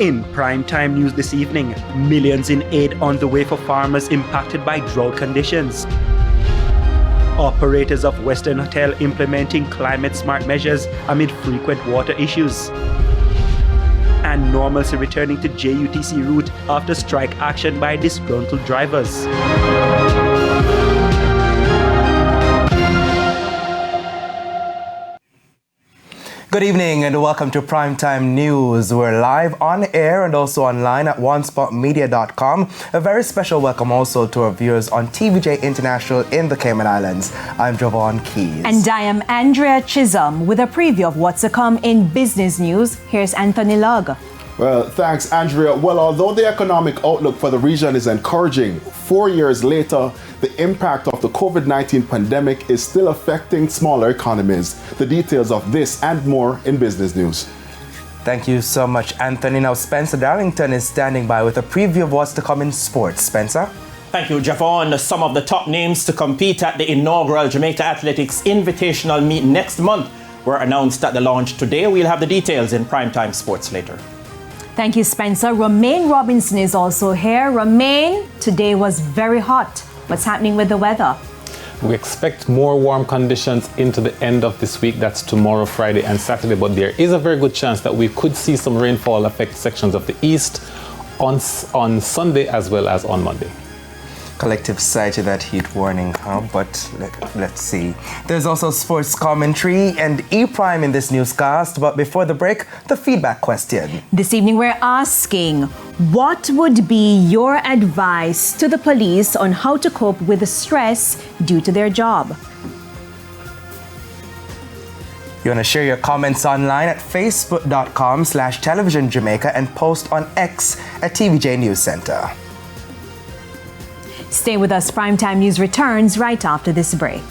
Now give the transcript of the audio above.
In primetime news this evening, millions in aid on the way for farmers impacted by drought conditions. Operators of Western Hotel implementing climate-smart measures amid frequent water issues. And normalcy returning to JUTC route after strike action by disgruntled drivers. Good evening and welcome to Primetime News. We're live on air and also online at onespotmedia.com. A very special welcome also to our viewers on TVJ International in the Cayman Islands. I'm Javon Keys. And I am Andrea Chisholm with a preview of what's to come in business news. Here's Anthony Lugg. Well, thanks, Andrea. Well, although the economic outlook for the region is encouraging, 4 years later, the impact of the COVID-19 pandemic is still affecting smaller economies. The details of this and more in business news. Thank you so much, Anthony. Now, Spencer Darlington is standing by with a preview of what's to come in sports. Spencer? Thank you, Javon. Some of the top names to compete at the inaugural Jamaica Athletics Invitational Meet next month were announced at the launch today. We'll have the details in Primetime Sports later. Thank you, Spencer. Romaine Robinson is also here. Romaine, today was very hot. What's happening with the weather? We expect more warm conditions into the end of this week. That's tomorrow, Friday and Saturday. But there is a very good chance that we could see some rainfall affect sections of the east on Sunday as well as on Monday. Collective sigh to that heat warning, but let's see. There's also sports commentary and E-Prime in this newscast, but before the break, the feedback question. This evening we're asking, what would be your advice to the police on how to cope with the stress due to their job? You want to share your comments online at facebook.com/televisionjamaica and post on X at TVJ News Center. Stay with us. Primetime News returns right after this break.